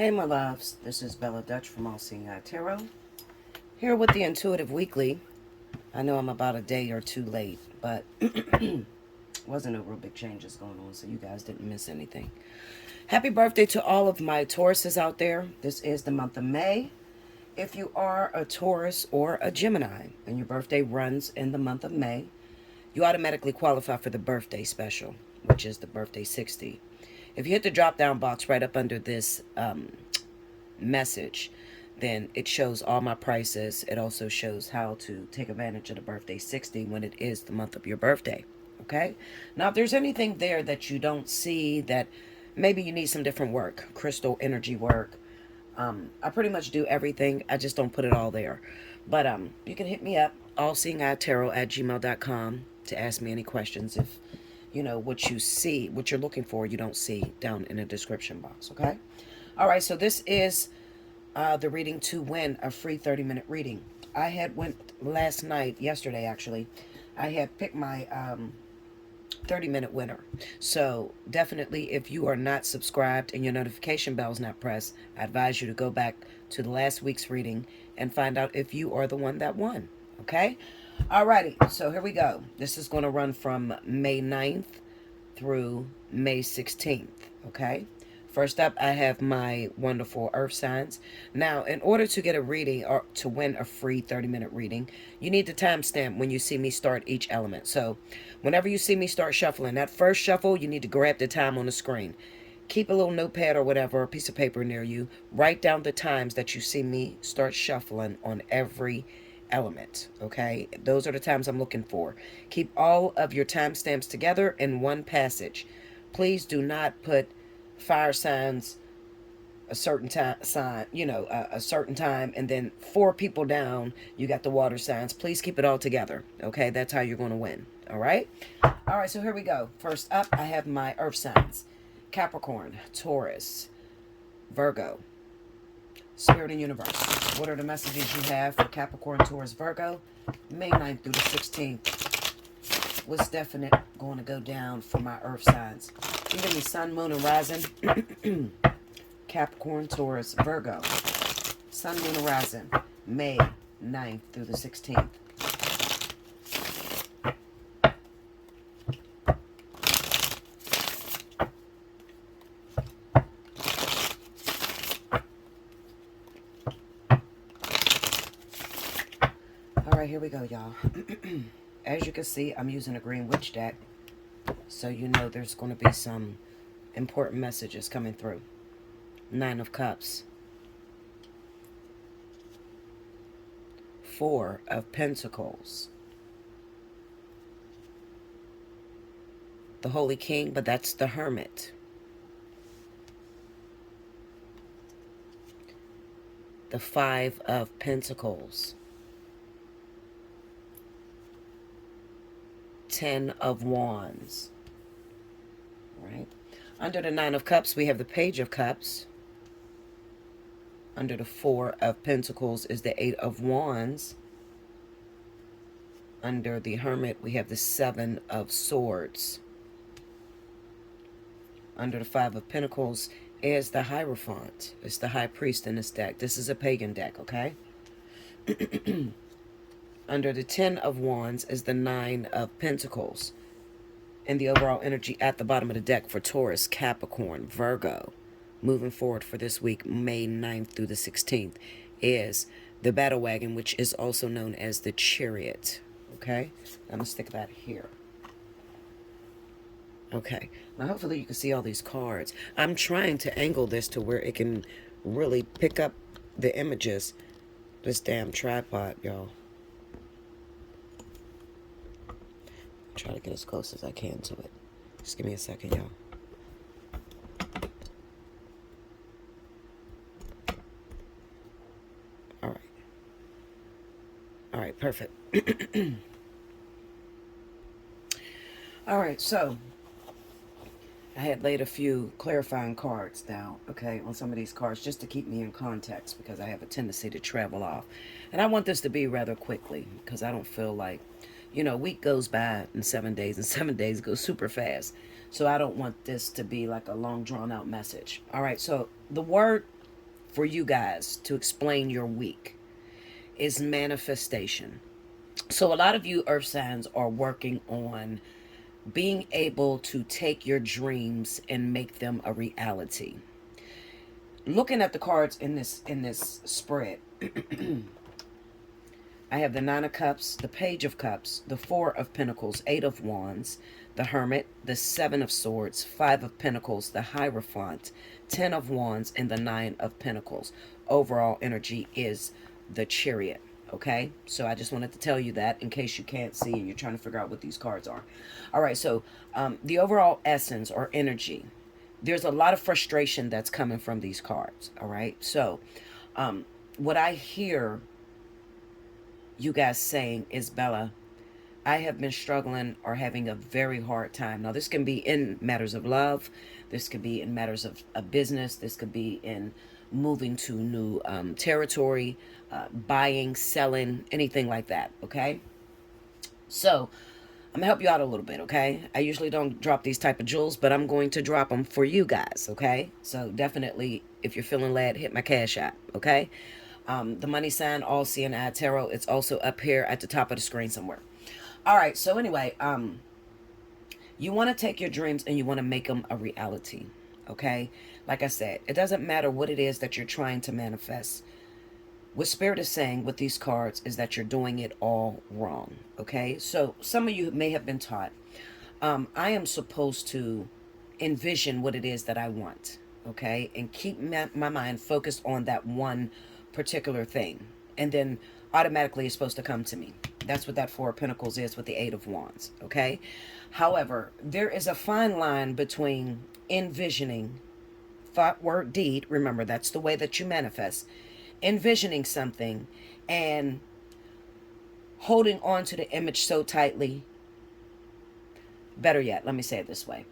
Hey my loves, this is Bella Dutch from Allseeingeyetarot, here with the Intuitive Weekly. I know I'm about a day or two late, but wasn't no real big changes going on, so you guys didn't miss anything. Happy birthday to all of my Tauruses out there. This is the month of May. If you are a Taurus or a Gemini and your birthday runs in the month of May, you automatically qualify for the birthday special, which is the birthday 60. If you hit the drop down box right up under this message, then it shows all my prices. It also shows how to take advantage of the birthday 60 when it is the month of your birthday. Okay, now if there's anything there that you don't see, that maybe you need some different work, crystal energy work, I pretty much do everything. I just don't put it all there. But you can hit me up, allseeingeyetarot@gmail.com, to ask me any questions if you know what you see, what you're looking for, you don't see down in the description box. Okay. All right, so this is the reading to win a free 30-minute reading. I had went yesterday actually. I had picked my 30-minute winner. So definitely, if you are not subscribed and your notification bell is not pressed, I advise you to go back to the last week's reading and find out if you are the one that won. Okay? Alrighty, so here we go. This is going to run from May 9th through May 16th. Okay? First up, I have my wonderful earth signs. Now, in order to get a reading or to win a free 30-minute reading, you need the timestamp when you see me start each element. So whenever you see me start shuffling, that first shuffle, you need to grab the time on the screen. Keep a little notepad or whatever, a piece of paper near you. Write down the times that you see me start shuffling on every element. Okay? Those are the times I'm looking for. Keep all of your timestamps together in one passage. Please do not put fire signs a certain time a certain time, and then 4 people down you got the water signs. Please keep it all together. Okay, that's how you're going to win. All right, so here we go. First up, I have my earth signs: Capricorn, Taurus, Virgo. Spirit and universe, what are the messages you have for Capricorn, Taurus, Virgo, May 9th through the 16th? What's definite going to go down for my earth signs? You give me sun, moon, and rising. Capricorn, Taurus, Virgo. Sun, moon, and rising. May 9th through the 16th. Alright, here we go, y'all. As you can see, I'm using a green witch deck, so you know there's going to be some important messages coming through. 9 of Cups. 4 of Pentacles. The Holy King, but that's the Hermit. The 5 of Pentacles. 10 of Wands. Right. Under the 9 of Cups, we have the Page of Cups. Under the 4 of Pentacles is the 8 of Wands. Under the Hermit, we have the 7 of Swords. Under the 5 of Pentacles is the Hierophant. It's the High Priest in this deck. This is a pagan deck, okay? Under the 10 of Wands is the 9 of Pentacles. And the overall energy at the bottom of the deck for Taurus, Capricorn, Virgo, moving forward for this week, May 9th through the 16th, is the Battle Wagon, which is also known as the Chariot. Okay? I'm going to stick that here. Okay. Now, hopefully you can see all these cards. I'm trying to angle this to where it can really pick up the images. This damn tripod, y'all. Try to get as close as I can to it. Just give me a second, y'all. All right, perfect. All right, so I had laid a few clarifying cards down, okay, on some of these cards just to keep me in context, because I have a tendency to travel off. And I want this to be rather quickly, because I don't feel like, a week goes by in 7 days, and 7 days go super fast. So I don't want this to be like a long, drawn-out message. All right, so the word for you guys to explain your week is manifestation. So a lot of you earth signs are working on being able to take your dreams and make them a reality. Looking at the cards in this spread, I have the Nine of Cups, the Page of Cups, the Four of Pentacles, Eight of Wands, the Hermit, the Seven of Swords, Five of Pentacles, the Hierophant, Ten of Wands, and the Nine of Pentacles. Overall energy is the Chariot. Okay, so I just wanted to tell you that in case you can't see and you're trying to figure out what these cards are. All right, so the overall essence or energy, there's a lot of frustration that's coming from these cards. All right, so what I hear you guys saying is, Bella, I have been struggling or having a very hard time. Now, this can be in matters of love. This could be in matters of business. This could be in moving to new territory, buying, selling, anything like that, okay? So, I'm going to help you out a little bit, okay? I usually don't drop these type of jewels, but I'm going to drop them for you guys, okay? So, definitely, if you're feeling led, hit my cash app, okay? The money sign, Allseeingeyetarot, it's also up here at the top of the screen somewhere. All right, so anyway, you want to take your dreams and you want to make them a reality, okay? Like I said, it doesn't matter what it is that you're trying to manifest. What Spirit is saying with these cards is that you're doing it all wrong, okay? So some of you may have been taught, I am supposed to envision what it is that I want, okay? And keep my mind focused on that one particular thing. And then automatically it's supposed to come to me. That's what that Four of Pentacles is with the Eight of Wands, okay? However, there is a fine line between envisioning, thought, word, deed. Remember, that's the way that you manifest. Envisioning something and holding on to the image so tightly. Better yet, let me say it this way.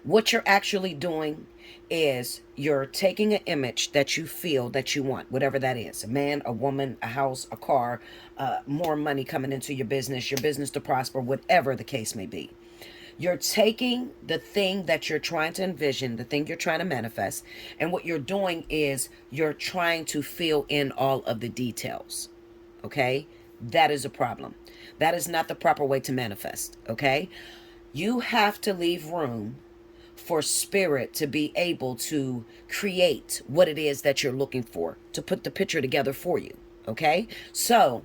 What you're actually doing is you're taking an image that you feel that you want, whatever that is, a man, a woman, a house, a car, more money coming into your business to prosper, whatever the case may be. You're taking the thing that you're trying to envision, the thing you're trying to manifest, and what you're doing is you're trying to fill in all of the details, okay? That is a problem. That is not the proper way to manifest, okay? You have to leave room for Spirit to be able to create what it is that you're looking for, to put the picture together for you, okay? So,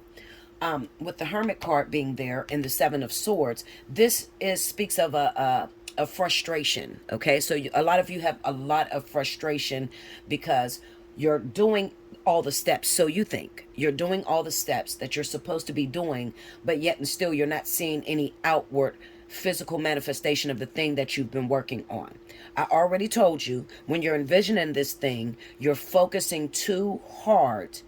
with the Hermit card being there and the Seven of Swords, this speaks of a frustration, okay? So a lot of you have a lot of frustration because you're doing all the steps. So you think you're doing all the steps that you're supposed to be doing, but yet and still you're not seeing any outward physical manifestation of the thing that you've been working on. I already told you, when you're envisioning this thing, you're focusing too hard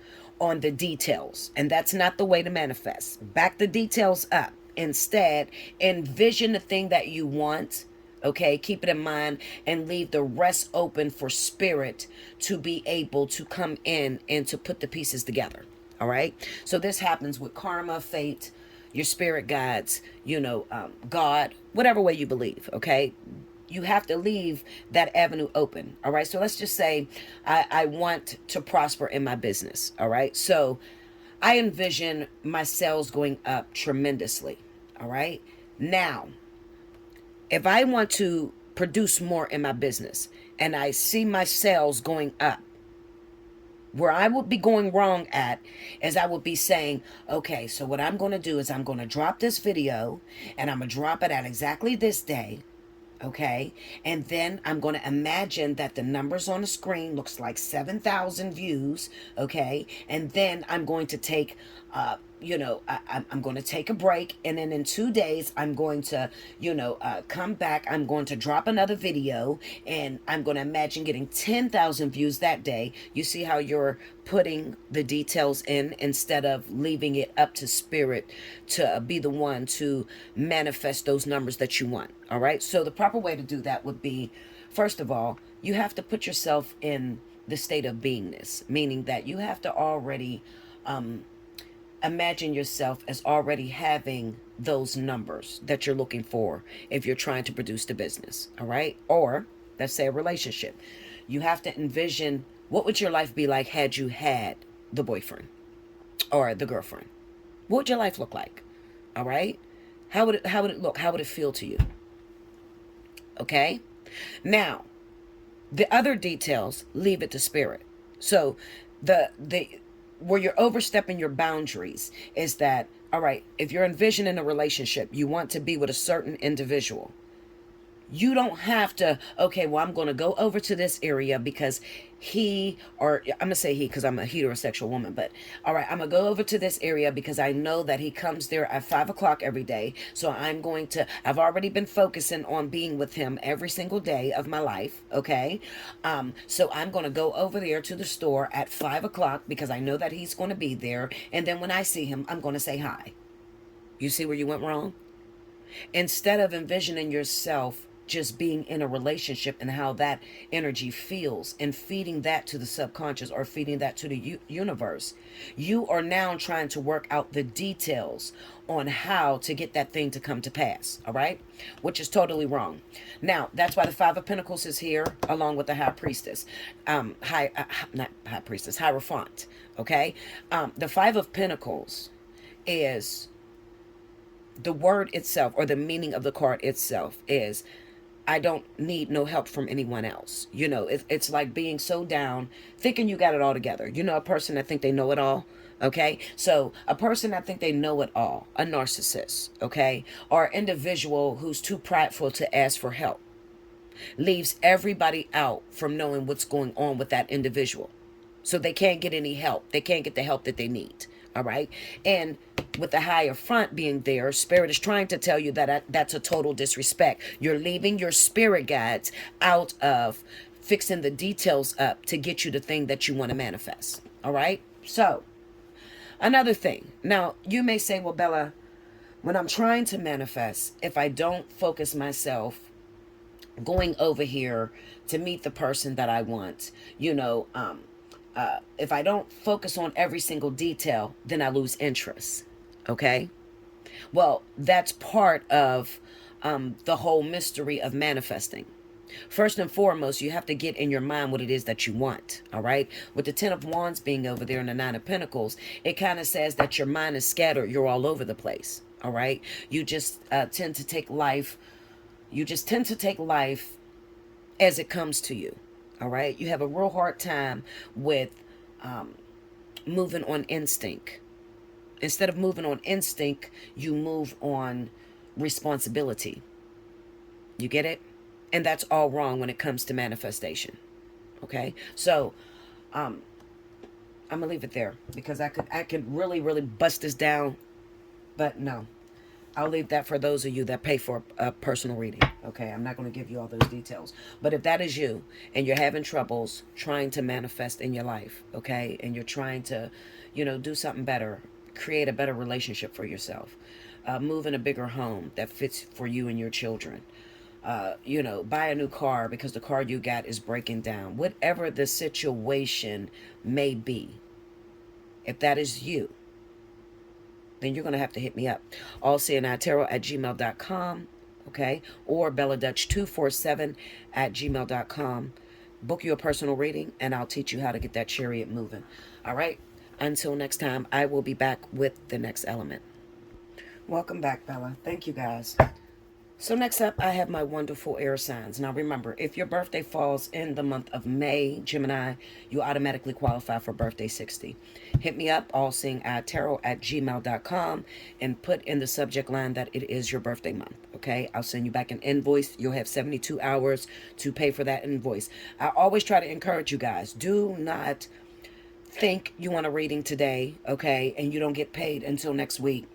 on the details, and that's not the way to manifest. Back the details up. Instead, envision the thing that you want, okay? Keep it in mind and leave the rest open for Spirit to be able to come in and to put the pieces together, all right? So this happens with karma, fate, your spirit guides, God, whatever way you believe, okay? You have to leave that avenue open, all right? So let's just say I want to prosper in my business, all right? So I envision my sales going up tremendously, all right? Now, if I want to produce more in my business and I see my sales going up, where I would be going wrong at is I would be saying, okay, so what I'm going to do is I'm going to drop this video and I'm going to drop it at exactly this day. Okay. And then I'm going to imagine that the numbers on the screen looks like 7,000 views. Okay. And then I'm going to take, I'm going to take a break. And then in 2 days, I'm going to, come back. I'm going to drop another video and I'm going to imagine getting 10,000 views that day. You see how you're putting the details in instead of leaving it up to Spirit to be the one to manifest those numbers that you want. All right. So the proper way to do that would be, first of all, you have to put yourself in the state of beingness, meaning that you have to already, imagine yourself as already having those numbers that you're looking for if you're trying to produce the business, all right? Or let's say a relationship. You have to envision What would your life be like had you had the boyfriend or the girlfriend? What would your life look like? All right? How would it look? How would it feel to you? Okay? Now, the other details, leave it to spirit. So the where you're overstepping your boundaries is that, all right, if you're envisioning a relationship, you want to be with a certain individual. You don't have to, okay, well, I'm going to go over to this area because he, or I'm going to say he because I'm a heterosexual woman, but all right, I'm going to go over to this area because I know that he comes there at 5 o'clock every day. So I've already been focusing on being with him every single day of my life. Okay. So I'm going to go over there to the store at 5 o'clock because I know that he's going to be there. And then when I see him, I'm going to say hi. You see where you went wrong? Instead of envisioning yourself just being in a relationship and how that energy feels and feeding that to the subconscious or feeding that to the universe, you are now trying to work out the details on how to get that thing to come to pass. All right, which is totally wrong. Now that's why the Five of Pentacles is here along with the High Priestess, not High Priestess, Hierophant. Okay, the Five of Pentacles is the word itself, or the meaning of the card itself is, I don't need no help from anyone else. You know, it's like being so down, thinking you got it all together. You know, a person that think they know it all. Okay, so a person that think they know it all, a narcissist, okay, or an individual who's too prideful to ask for help, leaves everybody out from knowing what's going on with that individual. So they can't get any help. They can't get the help that they need. All right. And with the higher front being there, spirit is trying to tell you that that's a total disrespect. You're leaving your spirit guides out of fixing the details up to get you the thing that you want to manifest. All right. So another thing. Now, you may say, well, Bella, when I'm trying to manifest, if I don't focus myself going over here to meet the person that I want, if I don't focus on every single detail, then I lose interest. Okay? Well, that's part of the whole mystery of manifesting. First and foremost, you have to get in your mind what it is that you want. All right? With the Ten of Wands being over there and the Nine of Pentacles, it kind of says that your mind is scattered. You're all over the place. All right? You just tend to take life. You just tend to take life as it comes to you. All right. You have a real hard time with moving on instinct. Instead of moving on instinct, you move on responsibility. You get it? And that's all wrong when it comes to manifestation. Okay. So I'm gonna leave it there because I could really, really bust this down, but no. I'll leave that for those of you that pay for a personal reading. Okay, I'm not going to give you all those details. But if that is you and you're having troubles trying to manifest in your life, okay, and you're trying to, do something better, create a better relationship for yourself, move in a bigger home that fits for you and your children, buy a new car because the car you got is breaking down, whatever the situation may be, if that is you, then you're going to have to hit me up. Allseeingeyetarot@gmail.com, okay? Or BellaDutch247@gmail.com. Book you a personal reading, and I'll teach you how to get that chariot moving. All right? Until next time, I will be back with the next element. Welcome back, Bella. Thank you, guys. So next up, I have my wonderful air signs. Now remember, if your birthday falls in the month of May, Gemini, you automatically qualify for birthday 60. Hit me up, allseeingeyetarot@gmail.com, and put in the subject line that it is your birthday month, okay? I'll send you back an invoice. You'll have 72 hours to pay for that invoice. I always try to encourage you guys, do not think you want a reading today, okay, and you don't get paid until next week,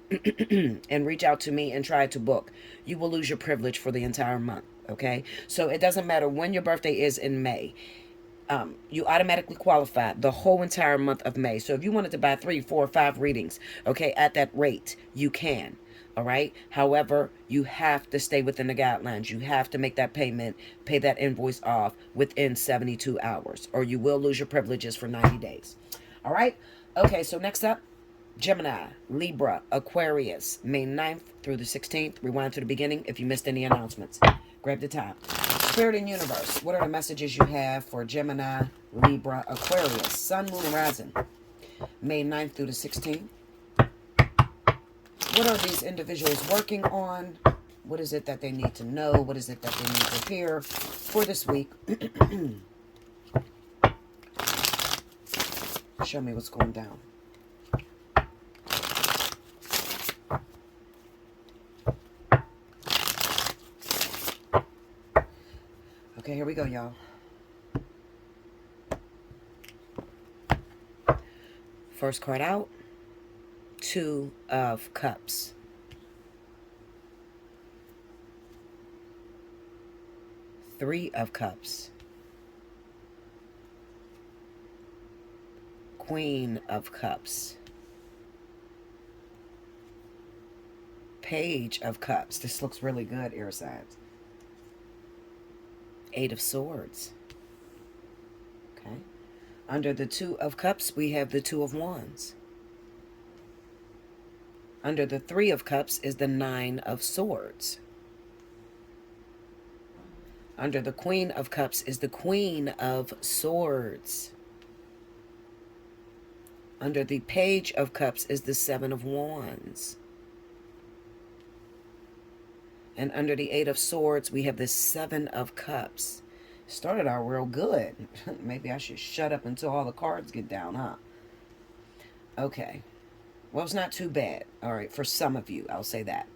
and reach out to me and try to book. You will lose your privilege for the entire month, okay? So it doesn't matter when your birthday is in May. You automatically qualify the whole entire month of May. So if you wanted to buy 3, 4, 5 readings, okay, at that rate, you can. All right. However, you have to stay within the guidelines. You have to make that payment, pay that invoice off within 72 hours, or you will lose your privileges for 90 days. All right. Okay. So next up, Gemini, Libra, Aquarius, May 9th through the 16th. Rewind to the beginning if you missed any announcements. Grab the top. Spirit and universe, what are the messages you have for Gemini, Libra, Aquarius, Sun, Moon, and Rising, May 9th through the 16th? What are these individuals working on? What is it that they need to know? What is it that they need to hear for this week? Show me what's going down. Okay, here we go, y'all. First card out. 2 of Cups. Three of Cups. Queen of Cups. Page of Cups. This looks really good, air signs. 8 of Swords. Okay. Under the 2 of Cups, we have the 2 of Wands. Under the 3 of Cups is the 9 of Swords. Under the Queen of Cups is the Queen of Swords. Under the Page of Cups is the 7 of Wands. And under the 8 of Swords, we have the 7 of Cups. Started out real good. Maybe I should shut up until all the cards get down, huh? Okay. Well, it's not too bad. All right, for some of you, I'll say that.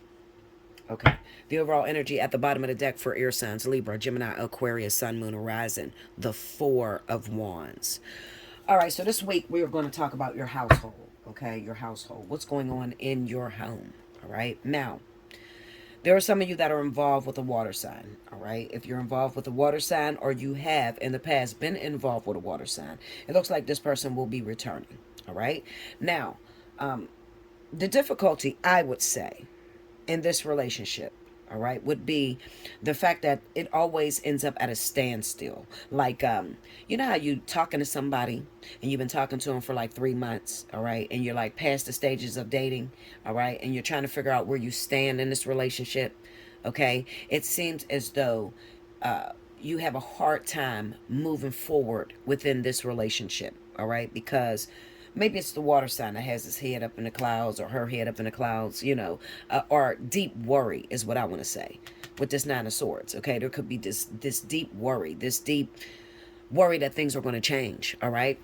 Okay. The overall energy at the bottom of the deck for air signs, Libra, Gemini, Aquarius, Sun, Moon, Horizon, the 4 of Wands. All right, so this week we are going to talk about your household, okay? Your household. What's going on in your home, all right? Now, there are some of you that are involved with a water sign, all right? If you're involved with a water sign or you have in the past been involved with a water sign, it looks like this person will be returning, all right? Now, the difficulty, I would say, in this relationship, all right, would be the fact that it always ends up at a standstill. Like, you know how you talking to somebody and you've been talking to them for like 3 months, all right, and you're like past the stages of dating, all right, and you're trying to figure out where you stand in this relationship, okay? It seems as though you have a hard time moving forward within this relationship, all right, because maybe it's the water sign that has his head up in the clouds or her head up in the clouds, you know, or deep worry is what I want to say with this 9 of Swords. Okay, there could be this deep worry, this deep worry that things are going to change. All right.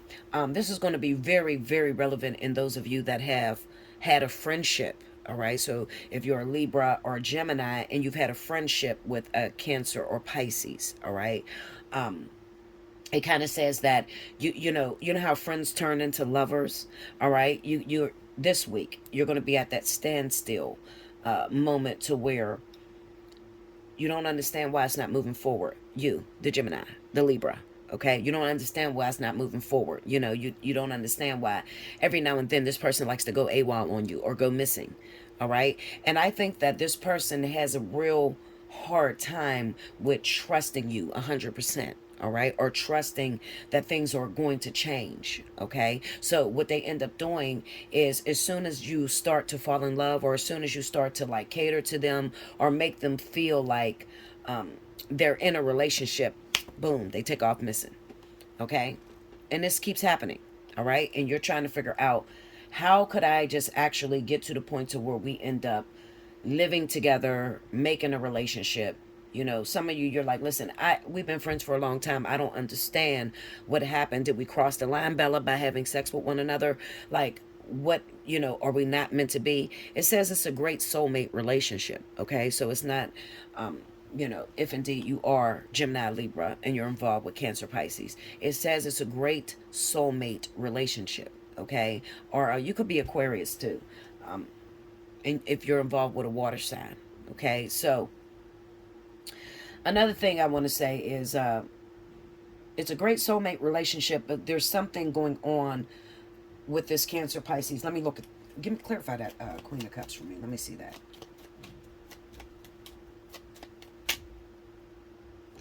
This is going to be very, very relevant in those of you that have had a friendship. All right. So if you're a Libra or a Gemini and you've had a friendship with a Cancer or Pisces. All right. It kind of says that you know how friends turn into lovers, all right? You're this week you're going to be at that standstill moment to where you don't understand why it's not moving forward. You, the Gemini, the Libra, okay? You don't understand why it's not moving forward. You know, you don't understand why every now and then this person likes to go AWOL on you or go missing, all right? And I think that this person has a real hard time with trusting you 100%. All right, or trusting that things are going to change. Okay, so what they end up doing is as soon as you start to fall in love, or as soon as you start to like cater to them or make them feel like they're in a relationship, boom, they take off missing. Okay, and this keeps happening. All right, and you're trying to figure out how could I just actually get to the point to where we end up living together, making a relationship. You know, some of you, you're like, listen, we've been friends for a long time. I don't understand what happened. Did we cross the line, Bella, by having sex with one another? Like, what, you know, are we not meant to be? It says it's a great soulmate relationship, okay? So it's not, you know, if indeed you are Gemini, Libra, and you're involved with Cancer, Pisces. It says it's a great soulmate relationship, okay? Or you could be Aquarius, too, and if you're involved with a water sign, okay? So another thing I want to say is it's a great soulmate relationship, but there's something going on with this Cancer, Pisces. Let me look at, clarify that Queen of Cups for me. Let me see that.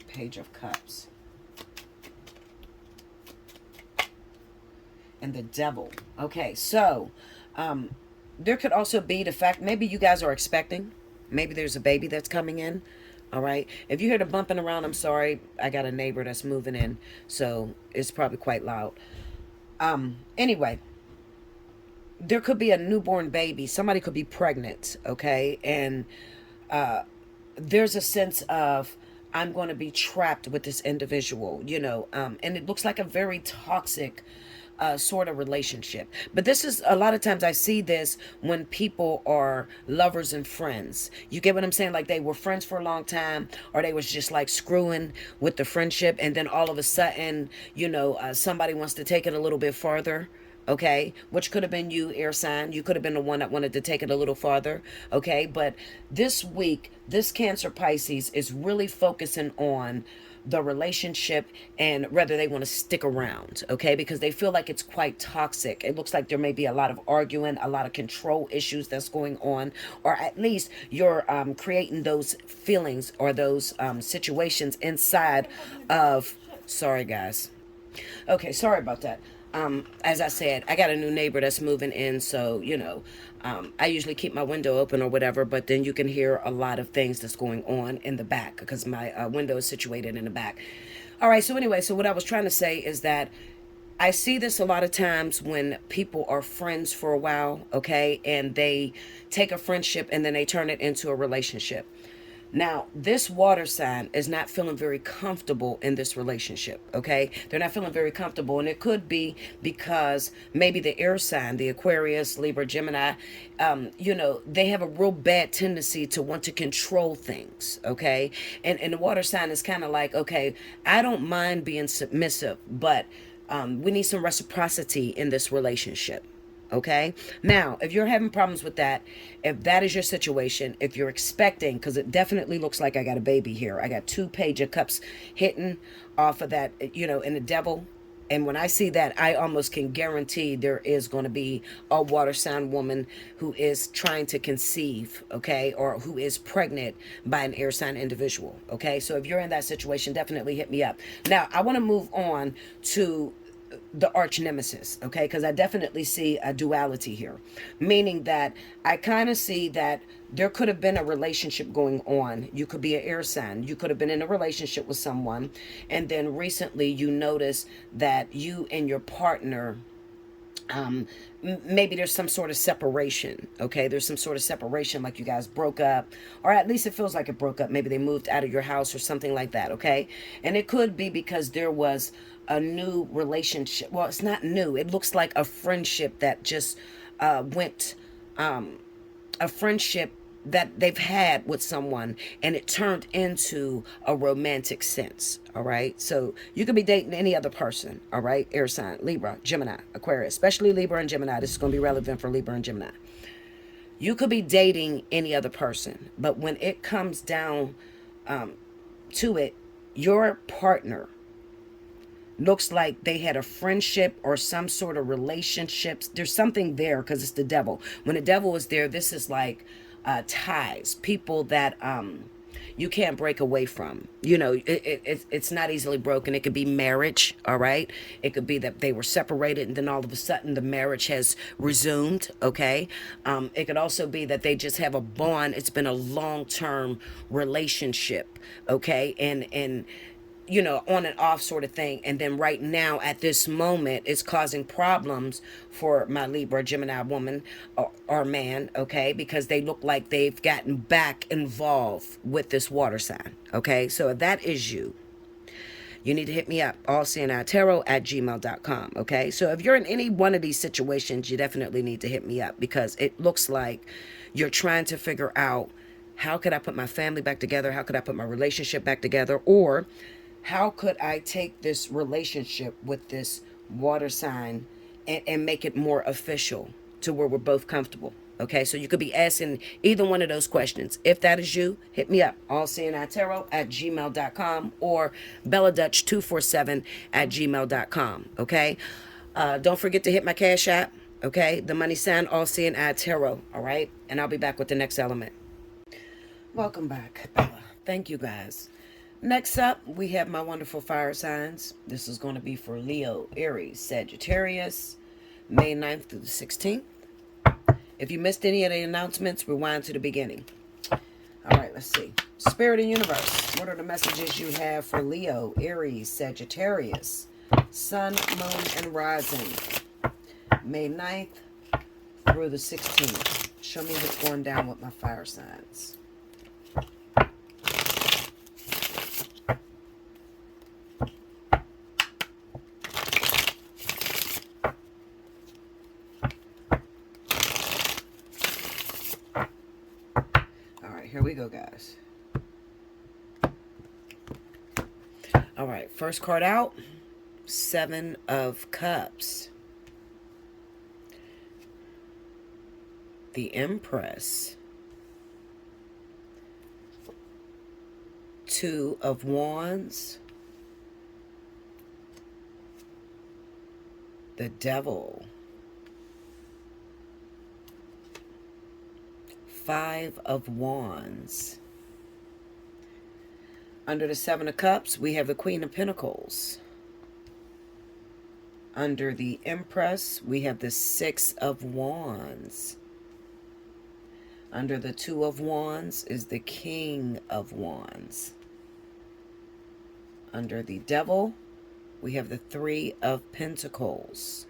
Page of Cups. And the Devil. Okay, so there could also be the fact, maybe you guys are expecting, maybe there's a baby that's coming in. All right. If you hear the bumping around, I'm sorry. I got a neighbor that's moving in, so it's probably quite loud. Anyway, there could be a newborn baby. Somebody could be pregnant, okay? And there's a sense of, I'm going to be trapped with this individual, and it looks like a very toxic sort of relationship. But this is, a lot of times I see this when people are lovers and friends. You get what I'm saying? Like they were friends for a long time, or they was just like screwing with the friendship, and then all of a sudden, somebody wants to take it a little bit farther. Okay, which could have been you, air sign. You could have been the one that wanted to take it a little farther. Okay, but this week, this Cancer Pisces is really focusing on the relationship and whether they want to stick around, okay, because they feel like it's quite toxic. It looks like there may be a lot of arguing, a lot of control issues that's going on, or at least you're creating those feelings or those situations inside of, sorry guys. Okay, sorry about that. As I said, I got a new neighbor that's moving in, so I usually keep my window open or whatever, but then you can hear a lot of things that's going on in the back because my window is situated in the back. All right, so anyway, so what I was trying to say is that I see this a lot of times when people are friends for a while, okay, and they take a friendship and then they turn it into a relationship. Now, this water sign is not feeling very comfortable in this relationship, okay? They're not feeling very comfortable, and it could be because maybe the air sign, the Aquarius, Libra, Gemini, they have a real bad tendency to want to control things, okay? And the water sign is kind of like, okay, I don't mind being submissive, but we need some reciprocity in this relationship. Okay. Now, if you're having problems with that, if that is your situation, if you're expecting, because it definitely looks like I got a baby here. I got 2 Page of Cups hitting off of that, in the devil. And when I see that, I almost can guarantee there is going to be a water sign woman who is trying to conceive, okay, or who is pregnant by an air sign individual, okay? So if you're in that situation, definitely hit me up. Now, I want to move on to the arch nemesis, okay, because I definitely see a duality here, meaning that I kind of see that there could have been a relationship going on. You could be an air sign, you could have been in a relationship with someone, and then recently you notice that you and your partner, maybe there's some sort of separation, okay, there's some sort of separation, like you guys broke up, or at least it feels like it broke up. Maybe they moved out of your house or something like that, okay? And it could be because there was a new relationship. Well, it's not new, it looks like a friendship that just went, a friendship that they've had with someone, and it turned into a romantic sense. All right, so you could be dating any other person. All right, air sign, Libra, Gemini, Aquarius, especially Libra and Gemini. This is going to be relevant for Libra and Gemini. You could be dating any other person, but when it comes down to it, your partner looks like they had a friendship or some sort of relationships. There's something there because it's the devil. When the devil is there, this is like ties, people that you can't break away from. It's not easily broken. It could be marriage, all right? It could be that they were separated and then all of a sudden the marriage has resumed, okay? It could also be that they just have a bond. It's been a long-term relationship, okay? And on and off sort of thing. And then right now at this moment, it's causing problems for my Libra, Gemini woman or man, okay? Because they look like they've gotten back involved with this water sign, okay? So if that is you, you need to hit me up, allseeingeyetarot@gmail.com, okay? So if you're in any one of these situations, you definitely need to hit me up because it looks like you're trying to figure out, how could I put my family back together? How could I put my relationship back together? Or how could I take this relationship with this water sign and make it more official to where we're both comfortable? Okay, so you could be asking either one of those questions. If that is you, hit me up, allseeingeyetarot@gmail.com or belladutch247@gmail.com, okay? Don't forget to hit my Cash App, okay? The money sign, Allseeingeyetarot, all right? And I'll be back with the next element. Welcome back, Bella. Thank you, guys. Next up, we have my wonderful fire signs. This is going to be for Leo, Aries, Sagittarius, May 9th through the 16th. If you missed any of the announcements, rewind to the beginning. All right, let's see. Spirit and universe, what are the messages you have for Leo, Aries, Sagittarius, Sun, Moon, and Rising, May 9th through the 16th? Show me what's going down with my fire signs. All right, here we go, guys. All right, first card out, Seven of Cups. The Empress. Two of Wands. The Devil. Five of Wands. Under the Seven of Cups, we have the Queen of Pentacles. Under the Empress, we have the Six of Wands. Under the Two of Wands is the King of Wands. Under the Devil, we have the Three of Pentacles.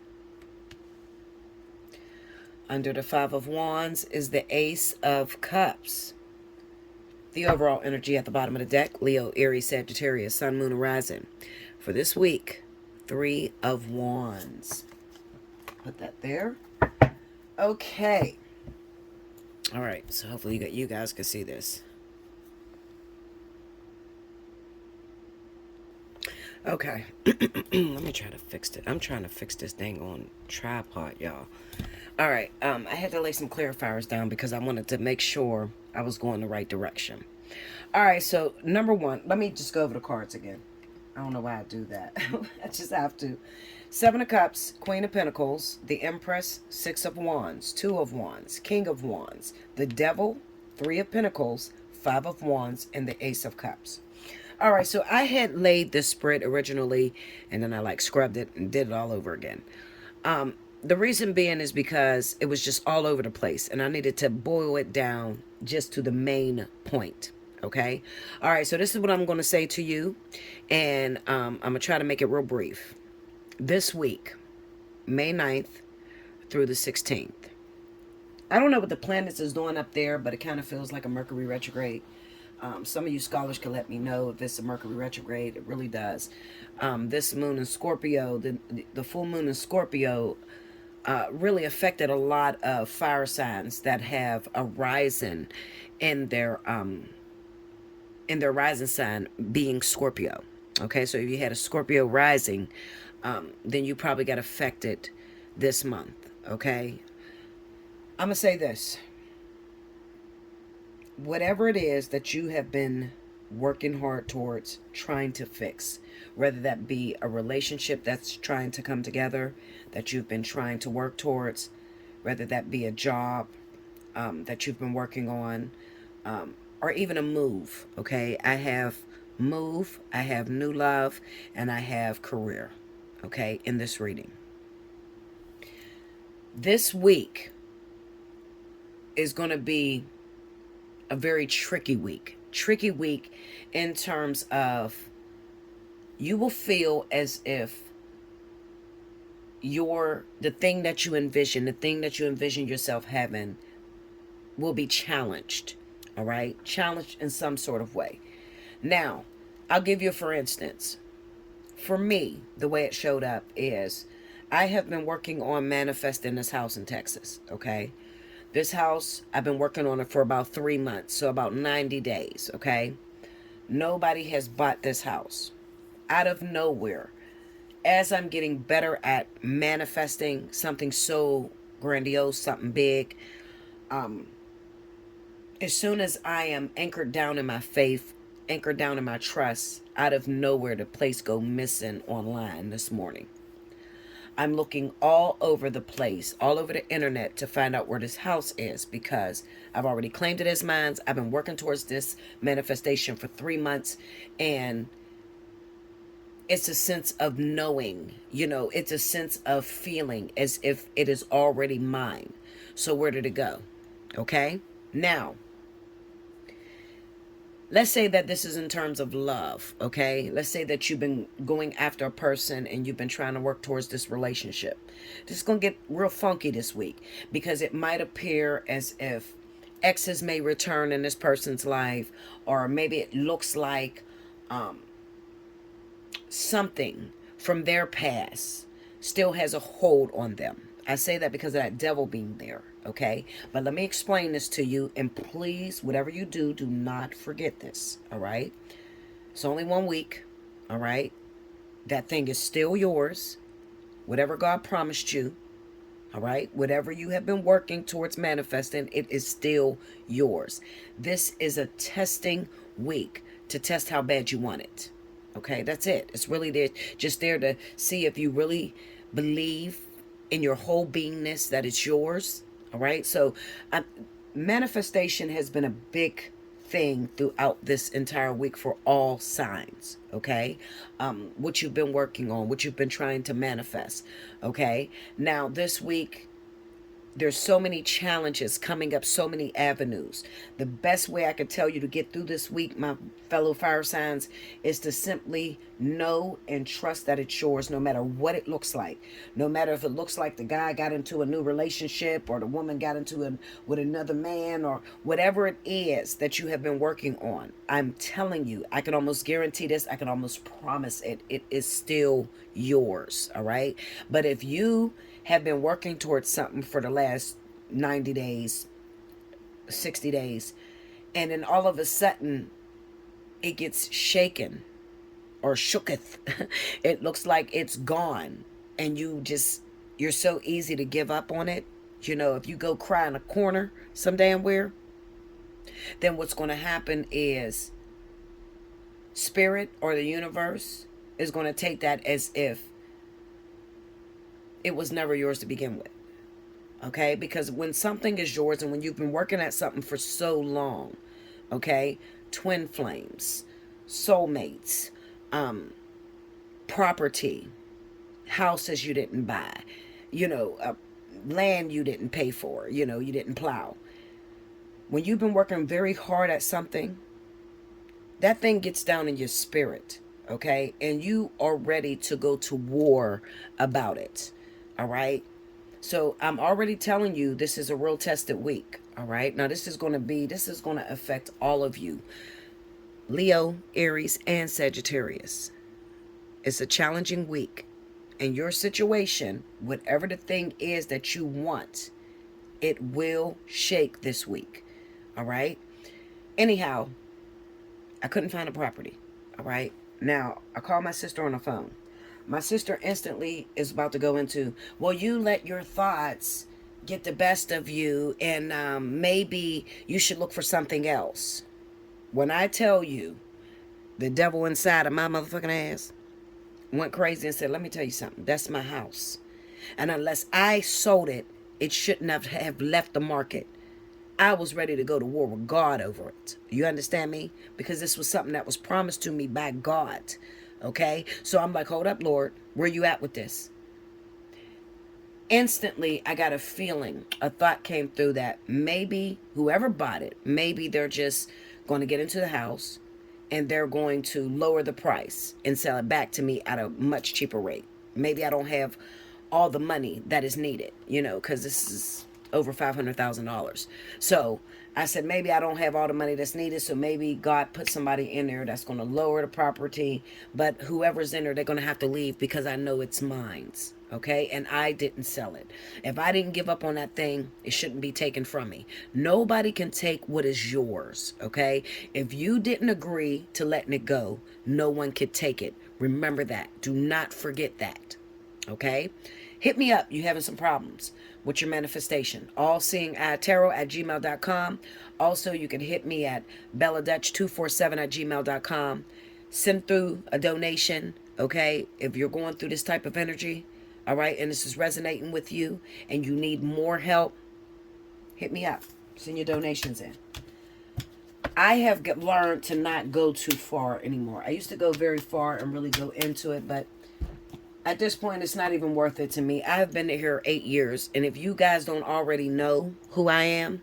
Under the Five of Wands is the Ace of Cups. The overall energy at the bottom of the deck, Leo, Aries, Sagittarius, Sun, Moon, and Rising. For this week, Three of Wands. Put that there. Okay. All right, so hopefully you guys can see this. Okay. Let me try to fix it. I'm trying to fix this dang on tripod, y'all. All right, I had to lay some clarifiers down because I wanted to make sure I was going the right direction. All right, so number one, let me just go over the cards again. I don't know why I do that. I just have to. Seven of Cups, Queen of Pentacles, the Empress, Six of Wands, Two of Wands, King of Wands, the Devil, Three of Pentacles, Five of Wands, and the Ace of Cups. All right, so I had laid this spread originally, and then I scrubbed it and did it all over again. The reason being is because it was just all over the place, and I needed to boil it down just to the main point. Okay? All right, so this is what I'm going to say to you, and I'm going to try to make it real brief. This week, May 9th through the 16th. I don't know what the planets is doing up there, but it kind of feels like a Mercury retrograde. Some of you scholars can let me know if it's a Mercury retrograde. It really does. This moon in Scorpio, the full moon in Scorpio, really affected a lot of fire signs that have a rising in their rising sign being Scorpio. Okay, so if you had a Scorpio rising, then you probably got affected this month. Okay, I'm gonna say this. Whatever it is that you have been working hard towards trying to fix, whether that be a relationship that's trying to come together, that you've been trying to work towards, whether that be a job that you've been working on, or even a move. Okay, I have move, I have new love, and I have career. Okay, in this reading, this week is going to be a very tricky week in terms of you will feel as if the thing that you envision yourself having will be challenged. All right, challenged in some sort of way. Now, I'll give you for instance. For me, the way it showed up is I have been working on manifesting this house in Texas. Okay, this house, I've been working on it for about 3 months, so about 90 days, okay? Nobody has bought this house. Out of nowhere, as I'm getting better at manifesting something so grandiose, something big, as soon as I am anchored down in my faith, anchored down in my trust, out of nowhere, the place go missing online this morning. I'm looking all over the place, all over the internet to find out where this house is because I've already claimed it as mine. I've been working towards this manifestation for 3 months, and it's a sense of knowing, it's a sense of feeling as if it is already mine. So where did it go? Okay? Now, let's say that this is in terms of love, okay? Let's say that you've been going after a person and you've been trying to work towards this relationship. This is going to get real funky this week because it might appear as if exes may return in this person's life, or maybe it looks like something from their past still has a hold on them. I say that because of that devil being there, okay? But let me explain this to you, and please, whatever you do, do not forget this, all right? It's only 1 week, all right? That thing is still yours. Whatever God promised you, all right? Whatever you have been working towards manifesting, it is still yours. This is a testing week to test how bad you want it. Okay, that's it. It's really there, just there to see if you really believe in your whole beingness that it's yours. All right, so manifestation has been a big thing throughout this entire week for all signs. Okay, what you've been working on, what you've been trying to manifest. Okay, now this week there's so many challenges coming up, so many avenues. The best way I could tell you to get through this week, my fellow fire signs, is to simply know and trust that it's yours, no matter what it looks like. No matter if it looks like the guy got into a new relationship, or the woman got into with another man, or whatever it is that you have been working on. I'm telling you, I can almost guarantee this. I can almost promise it. It is still yours. All right. But if you have been working towards something for the last 90 days, 60 days, and then all of a sudden it gets shaken or shooketh. It looks like it's gone, and you're so easy to give up on it. You know, if you go cry in a corner some damn where, then what's going to happen is spirit or the universe is going to take that as if it was never yours to begin with. Okay? Because when something is yours and when you've been working at something for so long, okay? Twin flames, soulmates, property, houses you didn't buy, land you didn't pay for, you didn't plow. When you've been working very hard at something, that thing gets down in your spirit, okay? And you are ready to go to war about it. All right. So I'm already telling you, this is a real tested week. All right. Now this is going to affect all of you. Leo, Aries, and Sagittarius. It's a challenging week. And your situation, whatever the thing is that you want, it will shake this week. All right. Anyhow, I couldn't find a property. All right. Now, I called my sister on the phone. My sister instantly is about to go into, well, you let your thoughts get the best of you, and maybe you should look for something else. When I tell you, the devil inside of my motherfucking ass went crazy and said, let me tell you something. That's my house. And unless I sold it, it shouldn't have left the market. I was ready to go to war with God over it. You understand me? Because this was something that was promised to me by God. Okay, so I'm like, hold up, Lord, where you at with this? Instantly, I got a feeling, a thought came through that maybe whoever bought it, maybe they're just going to get into the house and they're going to lower the price and sell it back to me at a much cheaper rate. Maybe I don't have all the money that is needed, because this is over $500,000. So I said, maybe I don't have all the money that's needed. So maybe God put somebody in there that's going to lower the property. But whoever's in there, they're going to have to leave because I know it's mine. Okay. And I didn't sell it. If I didn't give up on that thing, it shouldn't be taken from me. Nobody can take what is yours. Okay. If you didn't agree to letting it go, no one could take it. Remember that. Do not forget that. Okay. Hit me up. You having some problems with your manifestation. Allseeingeyetarot@gmail.com. Also, you can hit me at belladutch247@gmail.com. Send through a donation, okay? If you're going through this type of energy, all right, and this is resonating with you and you need more help, hit me up. Send your donations in. I have learned to not go too far anymore. I used to go very far and really go into it, but at this point, it's not even worth it to me. I have been here 8 years, and if you guys don't already know who I am,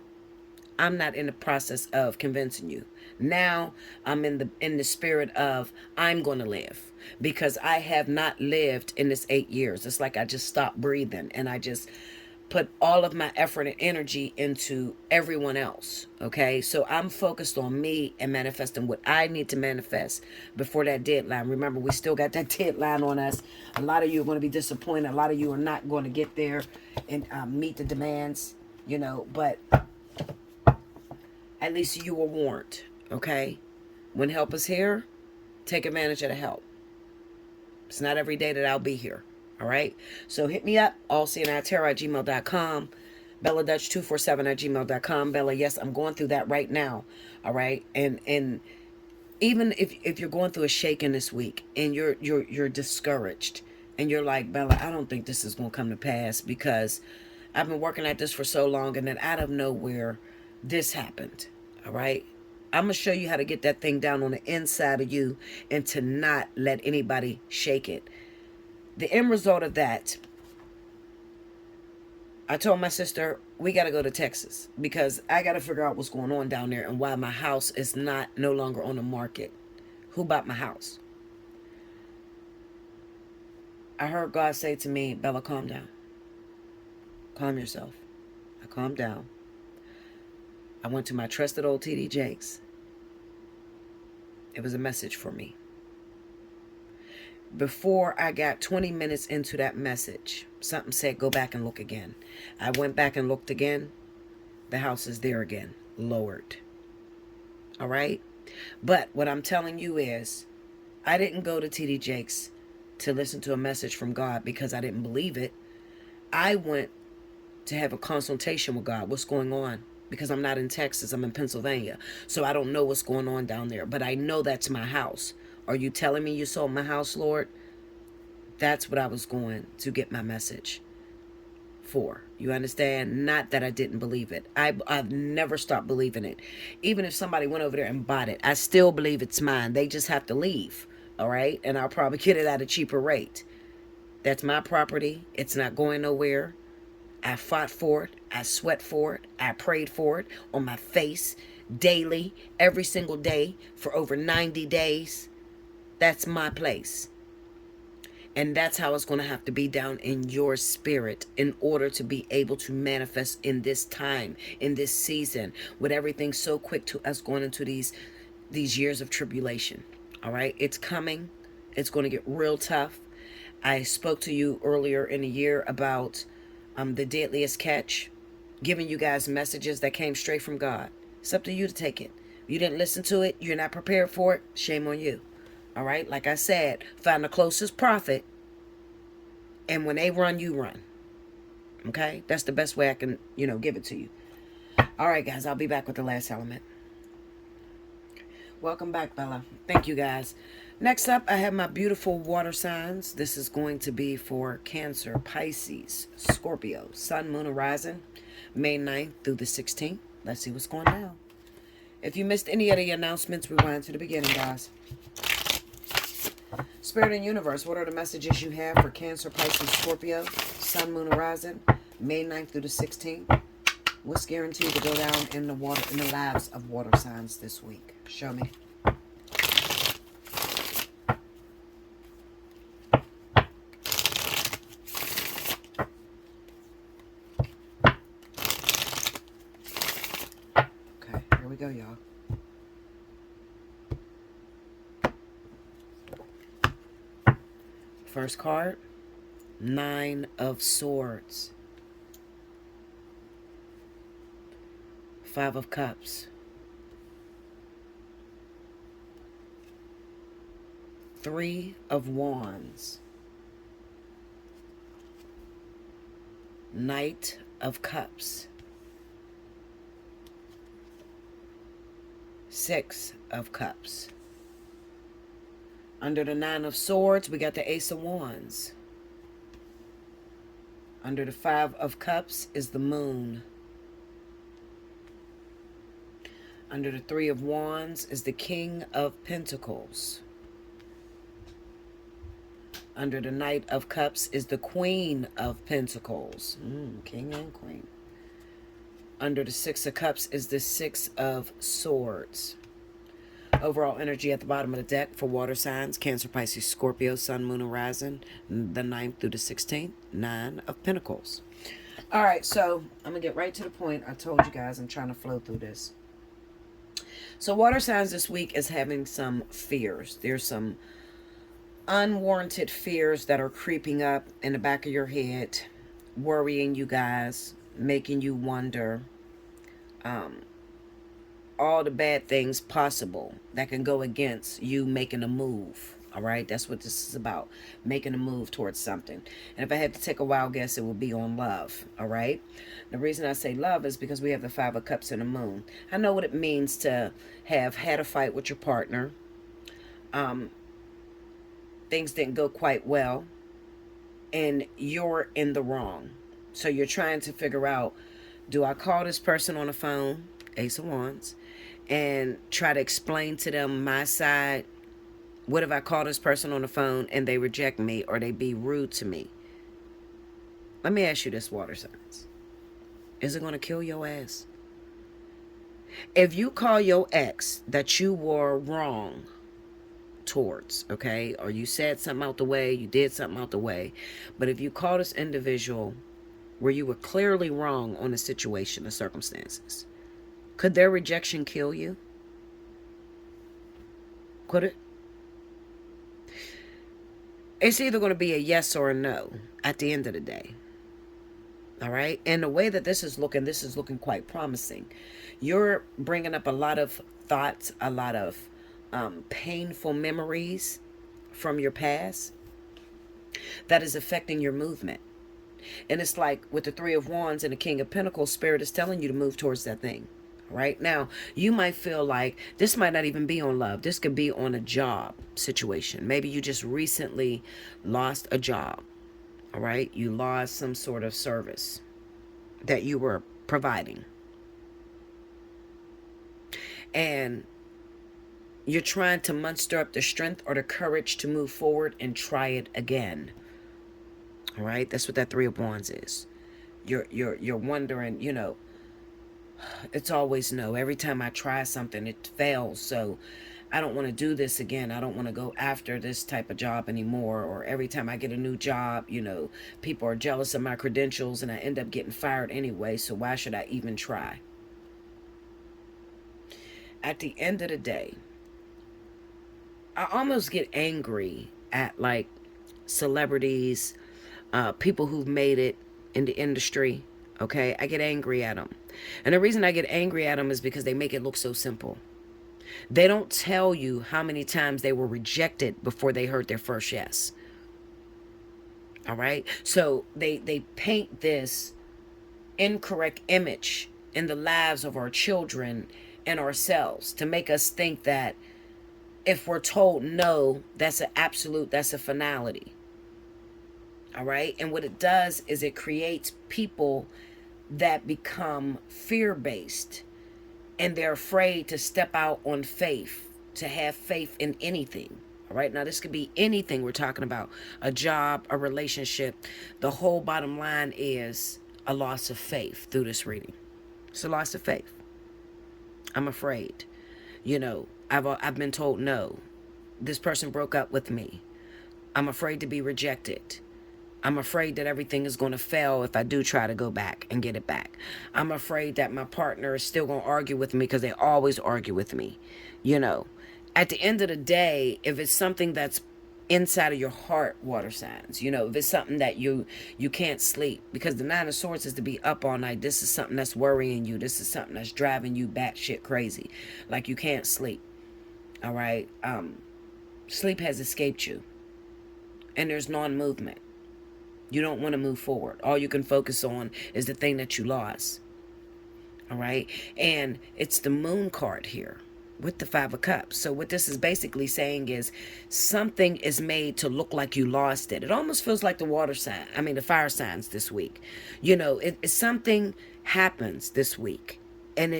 I'm not in the process of convincing you. Now I'm in the spirit of I'm going to live, because I have not lived in this 8 years. It's like I just stopped breathing, and I just put all of my effort and energy into everyone else. Okay, so I'm focused on me and manifesting what I need to manifest before that deadline. Remember, we still got that deadline on us. A lot of you are going to be disappointed. A lot of you are not going to get there and meet the demands, but at least you were warned. Okay, when help is here, take advantage of the help. It's not every day that I'll be here. All right. So hit me up, allseeingeyetarot@gmail.com. Bella Dutch 247@gmail.com. Bella, yes, I'm going through that right now. All right. And even if you're going through a shaking this week and you're discouraged and you're like, Bella, I don't think this is gonna come to pass because I've been working at this for so long, and then out of nowhere this happened. All right. I'm going to show you how to get that thing down on the inside of you and to not let anybody shake it. The end result of that, I told my sister, we got to go to Texas because I got to figure out what's going on down there and why my house is no longer on the market. Who bought my house? I heard God say to me, Bella, calm down. Calm yourself. I calmed down. I went to my trusted old TD Jakes. It was a message for me. Before I got 20 minutes into that message, something said, go back and look again. I went back and looked again. The house is there again, lowered. All right? But what I'm telling you is, I didn't go to TD Jakes to listen to a message from God because I didn't believe it. I went to have a consultation with God. What's going on? Because I'm not in Texas, I'm in Pennsylvania. So I don't know what's going on down there. But I know that's my house. Are you telling me you sold my house, Lord? That's what I was going to get my message for. You understand? Not that I didn't believe it. I've never stopped believing it. Even if somebody went over there and bought it, I still believe it's mine. They just have to leave. All right? And I'll probably get it at a cheaper rate. That's my property. It's not going nowhere. I fought for it. I sweat for it. I prayed for it on my face daily, every single day for over 90 days. That's my place. And that's how it's going to have to be down in your spirit in order to be able to manifest in this time, in this season, with everything so quick to us going into these years of tribulation. All right? It's coming. It's going to get real tough. I spoke to you earlier in the year about the deadliest catch, giving you guys messages that came straight from God. It's up to you to take it. You didn't listen to it. You're not prepared for it. Shame on you. All right. Like I said, find the closest prophet. And when they run, you run. Okay. That's the best way I can, give it to you. All right, guys. I'll be back with the last element. Welcome back, Bella. Thank you, guys. Next up, I have my beautiful water signs. This is going to be for Cancer, Pisces, Scorpio, Sun, Moon, and Rising, May 9th through the 16th. Let's see what's going down. If you missed any of the announcements, rewind to the beginning, guys. Spirit and Universe, what are the messages you have for Cancer, Pisces, Scorpio, Sun, Moon, and Rising, May 9th through the 16th? What's guaranteed to go down in the lives of water signs this week? Show me. Here we go, y'all. First card, 9 of Swords. 5 of Cups. 3 of Wands. Knight of Cups. 6 of Cups. Under the 9 of Swords, we got the Ace of Wands. Under the 5 of Cups is the Moon. Under the 3 of Wands is the King of Pentacles. Under the Knight of Cups is the Queen of Pentacles. King and Queen. Under the Six of Cups is the Six of Swords. Overall energy at the bottom of the deck for water signs: Cancer, Pisces, Scorpio, Sun, Moon, and Rising, the 9th through the 16th. 9 of Pentacles. All right, so I'm going to get right to the point. I told you guys I'm trying to flow through this. So water signs this week is having some fears. There's some unwarranted fears that are creeping up in the back of your head, worrying you guys, making you wonder all the bad things possible that can go against you making a move. All right, that's what this is about, making a move towards something. And if I had to take a wild guess, it would be on love. All right, the reason I say love is because we have the Five of Cups and the Moon. I know what it means to have had a fight with your partner. Things didn't go quite well, and you're in the wrong. So you're trying to figure out, do I call this person on the phone, Ace of Wands, and try to explain to them my side? What if I call this person on the phone and they reject me or they be rude to me? Let me ask you this, water signs. Is it going to kill your ass? If you call your ex that you were wrong towards, okay, or you said something out the way, you did something out the way, but if you call this individual where you were clearly wrong on a situation, the circumstances, could their rejection kill you? Could it? It's either going to be a yes or a no at the end of the day. All right. And the way that this is looking quite promising. You're bringing up a lot of thoughts, a lot of painful memories from your past that is affecting your movement. And it's like with the Three of Wands and the King of Pentacles, Spirit is telling you to move towards that thing. Right now, you might feel like this might not even be on love. This could be on a job situation. Maybe you just recently lost a job. All right. You lost some sort of service that you were providing. And you're trying to muster up the strength or the courage to move forward and try it again. All right. That's what that Three of Wands is. You're wondering, you know, it's always no. Every time I try something, it fails. So I don't want to do this again. I don't want to go after this type of job anymore. Or every time I get a new job, you know, people are jealous of my credentials and I end up getting fired anyway. So why should I even try? At the end of the day, I almost get angry at like celebrities, people who've made it in the industry. Okay, I get angry at them. And the reason I get angry at them is because they make it look so simple. They don't tell you how many times they were rejected before they heard their first yes. All right. So they paint this incorrect image in the lives of our children and ourselves to make us think that if we're told no, that's an absolute, that's a finality. All right. And what it does is it creates people that become fear-based, and they're afraid to step out on faith, to have faith in anything. All right. Now, this could be anything we're talking about, a job, a relationship. The whole bottom line is a loss of faith through this reading. It's a loss of faith. I'm afraid. You know, I've been told no. This person broke up with me. I'm afraid to be rejected. I'm afraid that everything is going to fail if I do try to go back and get it back. I'm afraid that my partner is still going to argue with me because they always argue with me. You know, at the end of the day, if it's something that's inside of your heart, water signs, you know, if it's something that you can't sleep, because the Nine of Swords is to be up all night. This is something that's worrying you. This is something that's driving you batshit crazy. Like you can't sleep. All right. Sleep has escaped you. And there's non-movement. You don't want to move forward. All you can focus on is the thing that you lost. All right. And it's the Moon card here with the Five of Cups. So what this is basically saying is something is made to look like you lost it. It almost feels like the the fire signs this week. You know, something happens this week. And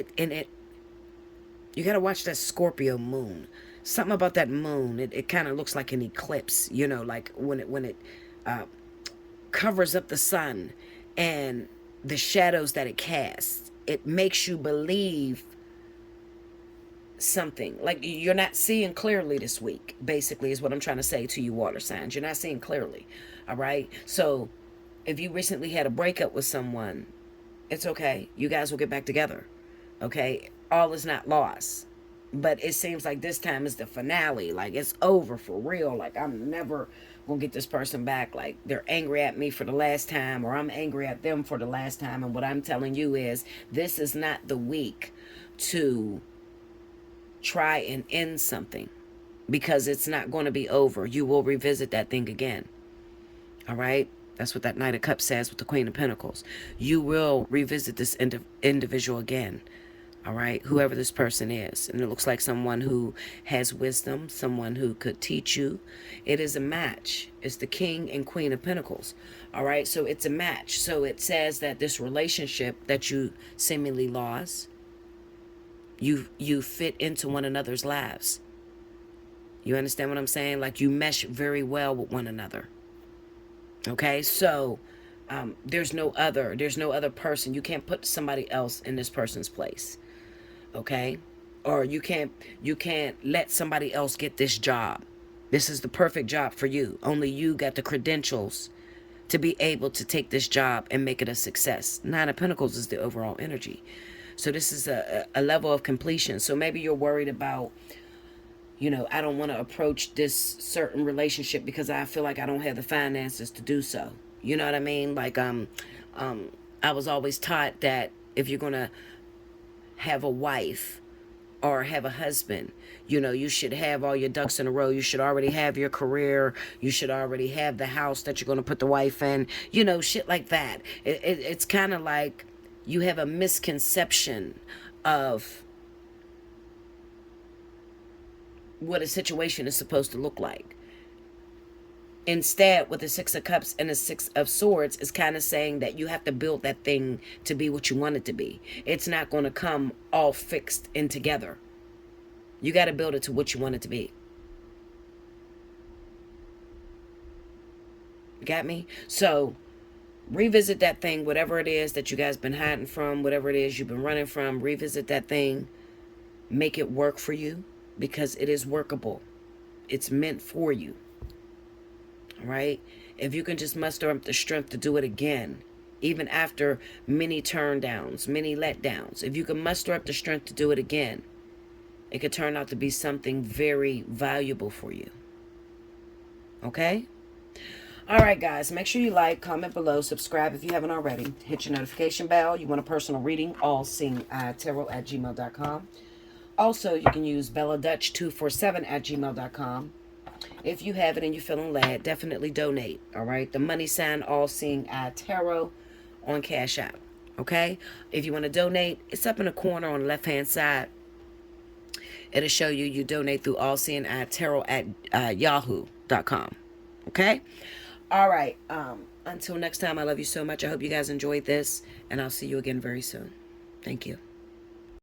you got to watch that Scorpio moon. Something about that moon. It kind of looks like an eclipse, you know, like when it covers up the sun and the shadows that it casts. it makes you believe something. Like you're not seeing clearly this week, basically, is what I'm trying to say to you, water signs. You're not seeing clearly. All right. So if you recently had a breakup with someone, it's okay. You guys will get back together. Okay. All is not lost. But it seems like this time is the finale. Like it's over for real. Like I'm never gonna get this person back. Like they're angry at me for the last time, or I'm angry at them for the last time. And what I'm telling you is this is not the week to try and end something, because it's not going to be over. You will revisit that thing again. All right. That's what that Knight of Cups says with the Queen of Pentacles. You will revisit this individual again. All right, whoever this person is. And it looks like someone who has wisdom, someone who could teach you. It is a match. It's the King and Queen of Pentacles. All right, so it's a match. So it says that this relationship that you seemingly lost, you fit into one another's lives. You understand what I'm saying? Like you mesh very well with one another. Okay, so there's no other person. You can't put somebody else in this person's place. Okay, or you can't let somebody else get this job. This is the perfect job for you. Only you got the credentials to be able to take this job and make it a success. Nine of Pentacles is the overall energy. So this is a level of completion. So maybe you're worried about, I don't want to approach this certain relationship because I feel like I don't have the finances to do so. You know what I mean? Like I was always taught that if you're gonna have a wife or have a husband, you should have all your ducks in a row. You should already have your career. You should already have the house that you're going to put the wife in, shit like that. It's kind of like you have a misconception of what a situation is supposed to look like. Instead, with the Six of Cups and the Six of Swords, is kind of saying that you have to build that thing to be what you want it to be. It's not going to come all fixed in together. You got to build it to what you want it to be. Got me? So, revisit that thing, whatever it is that you guys been hiding from, whatever it is you've been running from, revisit that thing. Make it work for you, because it is workable. It's meant for you. Right? If you can just muster up the strength to do it again, even after many turn downs, many letdowns, if you can muster up the strength to do it again, it could turn out to be something very valuable for you. Okay? All right, guys. Make sure you like, comment below, subscribe if you haven't already. Hit your notification bell. You want a personal reading? Allseeingeyetarot@gmail.com. Also, you can use BellaDutch247@gmail.com. If you have it and you're feeling led, definitely donate. All right. The money sign Allseeingeyetarot on Cash App. Okay. If you want to donate, it's up in the corner on the left hand side. It'll show you donate through Allseeingeyetarot@yahoo.com. Okay. All right. Until next time, I love you so much. I hope you guys enjoyed this, and I'll see you again very soon. Thank you.